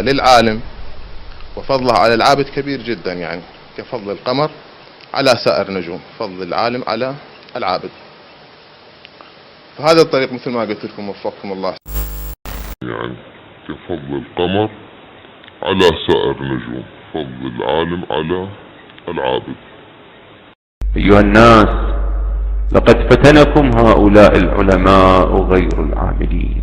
فضلها للعالم وفضلها على العابد كبير جدا، يعني كفضل القمر على سائر النجوم، فضل العالم على العابد. فهذا الطريق مثل ما قلت لكم وفقكم الله، يعني كفضل القمر على سائر النجوم، فضل العالم على العابد. أيها الناس، لقد فتنكم هؤلاء العلماء غير العاملين.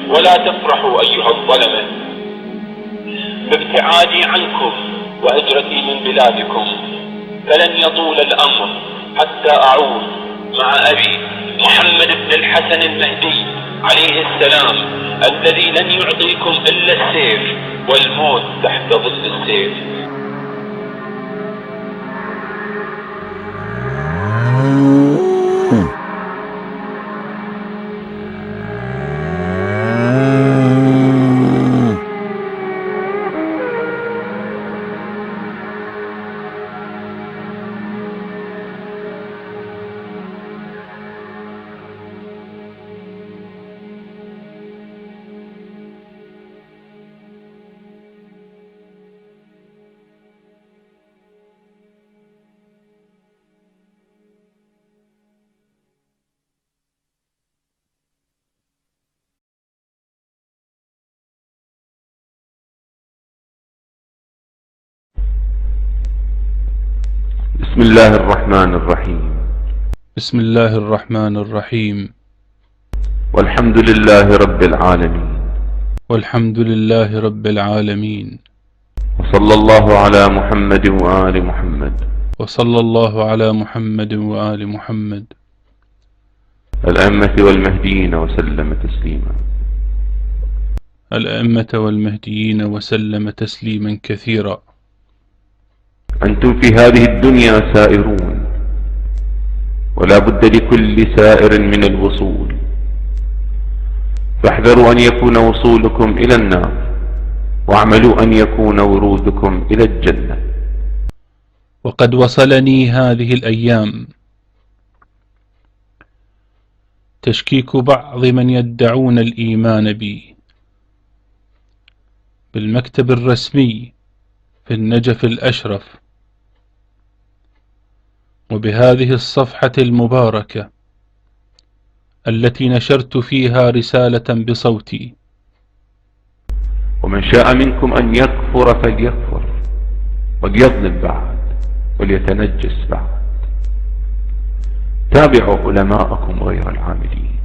ولا تفرحوا أيها الظلمة بابتعادي عنكم وهجرتي من بلادكم، فلن يطول الأمر حتى أعود مع أبي محمد بن الحسن المهدي عليه السلام، الذي لن يعطيكم إلا السيف والموت تحت ظل السيف. بسم الله الرحمن الرحيم. بسم الله الرحمن الرحيم. والحمد لله رب العالمين. والحمد لله رب العالمين. وصلى الله على محمد وآل محمد. وصلى الله على محمد وآل محمد الأئمة والمهديين وسلم تسليما. الأئمة والمهديين وسلم تسليما كثيرا. أنتم في هذه الدنيا سائرون، ولا بد لكل سائر من الوصول، فاحذروا أن يكون وصولكم إلى النار، واعملوا أن يكون ورودكم إلى الجنة. وقد وصلني هذه الأيام تشكيك بعض من يدعون الإيمان بي بالمكتب الرسمي في النجف الأشرف، وبهذه الصفحة المباركة التي نشرت فيها رسالة بصوتي. ومن شاء منكم أن يكفر فليكفر، وليظلم بعد، وليتنجس بعد. تابعوا علماءكم غير العاملين.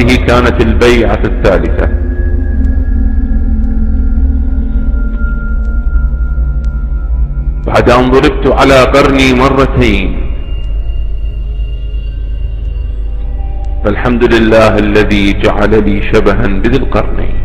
هذه كانت البيعة الثالثة. بعد أن ضربت على قرني مرتين، فالحمد لله الذي جعل لي شبها بذي القرنين.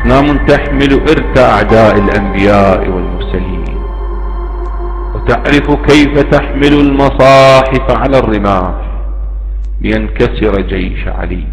أصنام تحمل إرث أعداء الأنبياء والمرسلين، وتعرف كيف تحمل المصاحف على الرماح لينكسر جيش علي.